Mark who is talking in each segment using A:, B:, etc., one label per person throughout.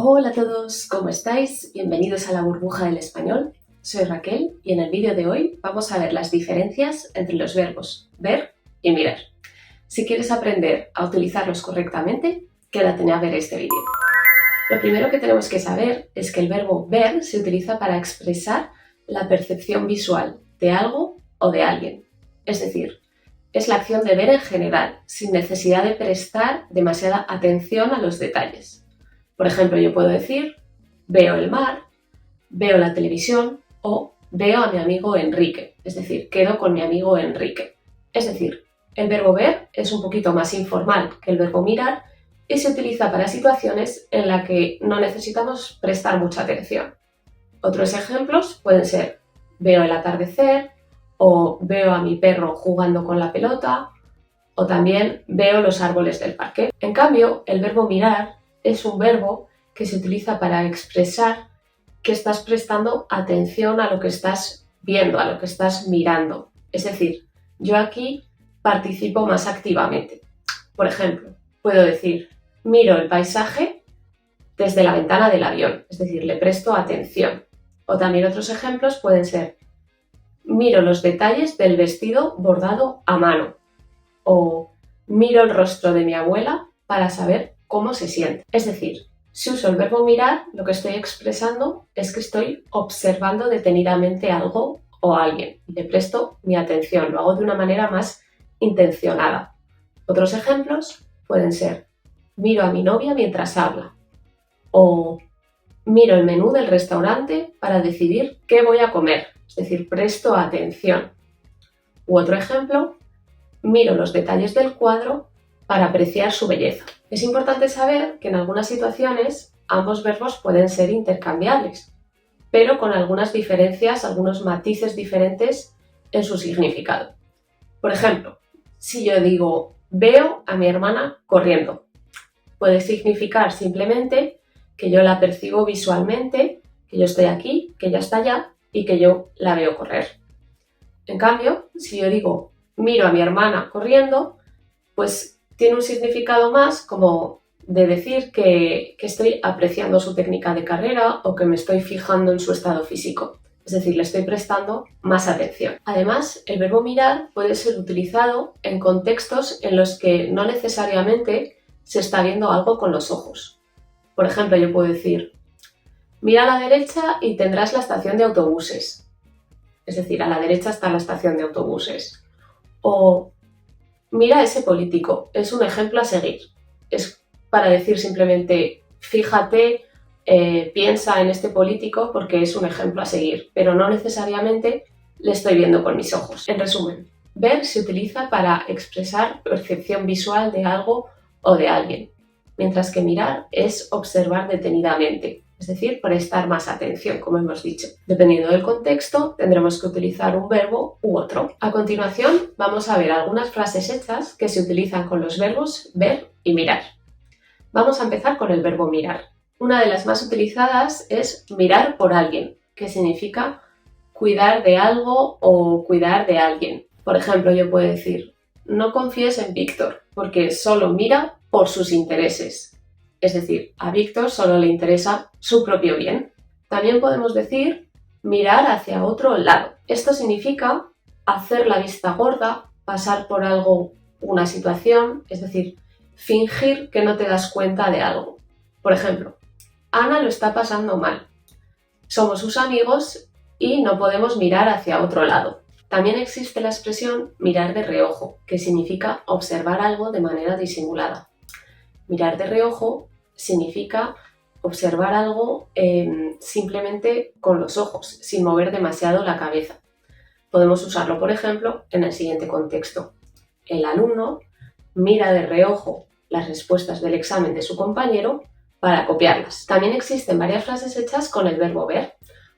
A: Hola a todos, ¿cómo estáis? Bienvenidos a la burbuja del español. Soy Raquel y en el vídeo de hoy vamos a ver las diferencias entre los verbos ver y mirar. Si quieres aprender a utilizarlos correctamente, quédate a ver este vídeo. Lo primero que tenemos que saber es que el verbo ver se utiliza para expresar la percepción visual de algo o de alguien. Es decir, es la acción de ver en general, sin necesidad de prestar demasiada atención a los detalles. Por ejemplo, yo puedo decir, veo el mar, veo la televisión o veo a mi amigo Enrique, es decir, quedo con mi amigo Enrique. Es decir, el verbo ver es un poquito más informal que el verbo mirar y se utiliza para situaciones en las que no necesitamos prestar mucha atención. Otros ejemplos pueden ser, veo el atardecer o veo a mi perro jugando con la pelota o también veo los árboles del parque. En cambio, el verbo mirar es un verbo que se utiliza para expresar que estás prestando atención a lo que estás viendo, a lo que estás mirando. Es decir, yo aquí participo más activamente. Por ejemplo, puedo decir, miro el paisaje desde la ventana del avión, es decir, le presto atención. O también otros ejemplos pueden ser, miro los detalles del vestido bordado a mano. O miro el rostro de mi abuela para saber cómo se siente. Es decir, si uso el verbo mirar, lo que estoy expresando es que estoy observando detenidamente algo o a alguien. Le presto mi atención, lo hago de una manera más intencionada. Otros ejemplos pueden ser, miro a mi novia mientras habla. O miro el menú del restaurante para decidir qué voy a comer. Es decir, presto atención. U otro ejemplo, miro los detalles del cuadro para apreciar su belleza. Es importante saber que en algunas situaciones ambos verbos pueden ser intercambiables, pero con algunas diferencias, algunos matices diferentes en su significado. Por ejemplo, si yo digo veo a mi hermana corriendo, puede significar simplemente que yo la percibo visualmente, que yo estoy aquí, que ella está allá y que yo la veo correr. En cambio, si yo digo miro a mi hermana corriendo, pues tiene un significado más como de decir que estoy apreciando su técnica de carrera o que me estoy fijando en su estado físico. Es decir, le estoy prestando más atención. Además, el verbo mirar puede ser utilizado en contextos en los que no necesariamente se está viendo algo con los ojos. Por ejemplo, yo puedo decir, mira a la derecha y tendrás la estación de autobuses. Es decir, a la derecha está la estación de autobuses. O mira a ese político, es un ejemplo a seguir. Es para decir simplemente, fíjate, piensa en este político porque es un ejemplo a seguir, pero no necesariamente le estoy viendo con mis ojos. En resumen, ver se utiliza para expresar percepción visual de algo o de alguien, mientras que mirar es observar detenidamente. Es decir, prestar más atención, como hemos dicho. Dependiendo del contexto, tendremos que utilizar un verbo u otro. A continuación, vamos a ver algunas frases hechas que se utilizan con los verbos ver y mirar. Vamos a empezar con el verbo mirar. Una de las más utilizadas es mirar por alguien, que significa cuidar de algo o cuidar de alguien. Por ejemplo, yo puedo decir, no confíes en Víctor, porque solo mira por sus intereses. Es decir, a Víctor solo le interesa su propio bien. También podemos decir mirar hacia otro lado. Esto significa hacer la vista gorda, pasar por algo, una situación, es decir, fingir que no te das cuenta de algo. Por ejemplo, Ana lo está pasando mal. Somos sus amigos y no podemos mirar hacia otro lado. También existe la expresión mirar de reojo, que significa observar algo de manera disimulada. Mirar de reojo significa observar algo simplemente con los ojos, sin mover demasiado la cabeza. Podemos usarlo, por ejemplo, en el siguiente contexto. El alumno mira de reojo las respuestas del examen de su compañero para copiarlas. También existen varias frases hechas con el verbo ver.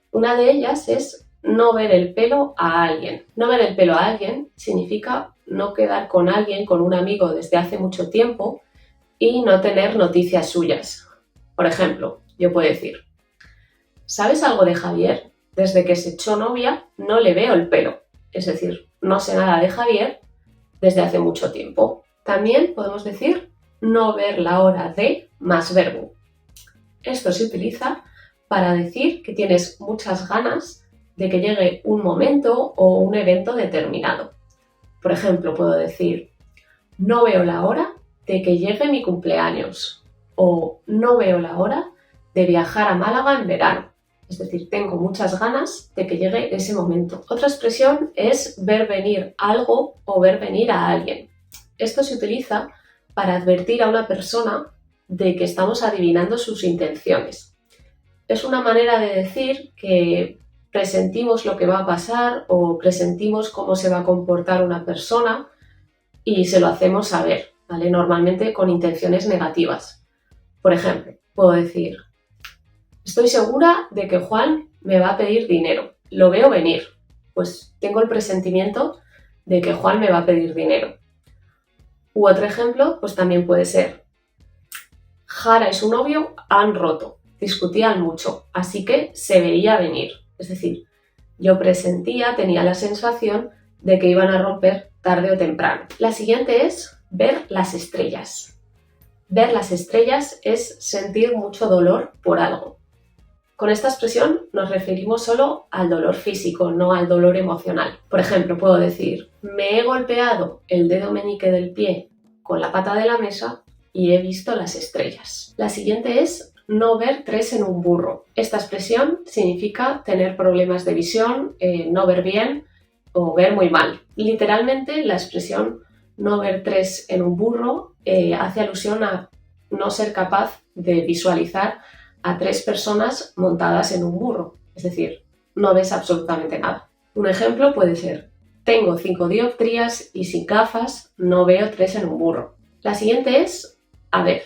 A: Una de ellas es no ver el pelo a alguien. No ver el pelo a alguien significa no quedar con alguien, con un amigo desde hace mucho tiempo, y no tener noticias suyas. Por ejemplo, yo puedo decir, ¿sabes algo de Javier? Desde que se echó novia no le veo el pelo. Es decir, no sé nada de Javier desde hace mucho tiempo. También podemos decir no ver la hora de más verbo. Esto se utiliza para decir que tienes muchas ganas de que llegue un momento o un evento determinado. Por ejemplo, puedo decir, no veo la hora de que llegue mi cumpleaños, o no veo la hora de viajar a Málaga en verano. Es decir, tengo muchas ganas de que llegue ese momento. Otra expresión es ver venir algo o ver venir a alguien. Esto se utiliza para advertir a una persona de que estamos adivinando sus intenciones. Es una manera de decir que presentimos lo que va a pasar o presentimos cómo se va a comportar una persona y se lo hacemos saber, ¿vale? Normalmente con intenciones negativas. Por ejemplo, puedo decir, estoy segura de que Juan me va a pedir dinero. Lo veo venir. Pues tengo el presentimiento de que Juan me va a pedir dinero. U otro ejemplo, pues también puede ser, Jara y su novio han roto, discutían mucho, así que se veía venir. Es decir, yo presentía, tenía la sensación de que iban a romper tarde o temprano. La siguiente es ver las estrellas. Ver las estrellas es sentir mucho dolor por algo. Con esta expresión nos referimos solo al dolor físico, no al dolor emocional. Por ejemplo, puedo decir, me he golpeado el dedo meñique del pie con la pata de la mesa y he visto las estrellas. La siguiente es no ver tres en un burro. Esta expresión significa tener problemas de visión, no ver bien o ver muy mal. Literalmente, la expresión no ver tres en un burro hace alusión a no ser capaz de visualizar a tres personas montadas en un burro. Es decir, no ves absolutamente nada. Un ejemplo puede ser, tengo 5 dioptrías y sin gafas no veo 3 en un burro. La siguiente es haber.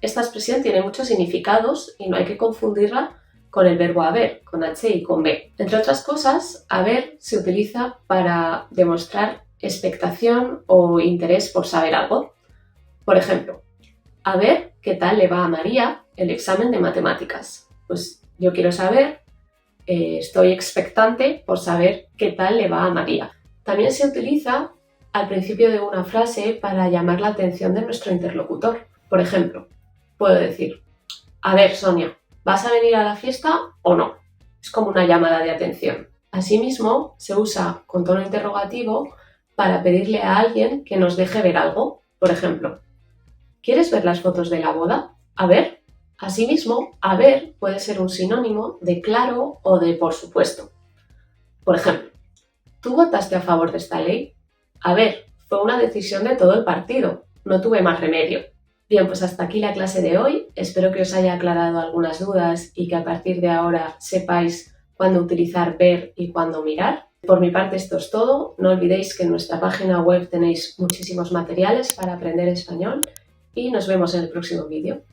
A: Esta expresión tiene muchos significados y no hay que confundirla con el verbo haber, con H y con B. Entre otras cosas, haber se utiliza para demostrar expectación o interés por saber algo. Por ejemplo, a ver qué tal le va a María el examen de matemáticas. Pues yo quiero saber, estoy expectante por saber qué tal le va a María. También se utiliza al principio de una frase para llamar la atención de nuestro interlocutor. Por ejemplo, puedo decir, a ver, Sonia, ¿vas a venir a la fiesta o no? Es como una llamada de atención. Asimismo, se usa con tono interrogativo para pedirle a alguien que nos deje ver algo. Por ejemplo, ¿quieres ver las fotos de la boda? A ver. Asimismo, a ver puede ser un sinónimo de claro o de por supuesto. Por ejemplo, ¿tú votaste a favor de esta ley? A ver, fue una decisión de todo el partido. No tuve más remedio. Bien, pues hasta aquí la clase de hoy. Espero que os haya aclarado algunas dudas y que a partir de ahora sepáis cuándo utilizar ver y cuándo mirar. Por mi parte esto es todo. No olvidéis que en nuestra página web tenéis muchísimos materiales para aprender español y nos vemos en el próximo vídeo.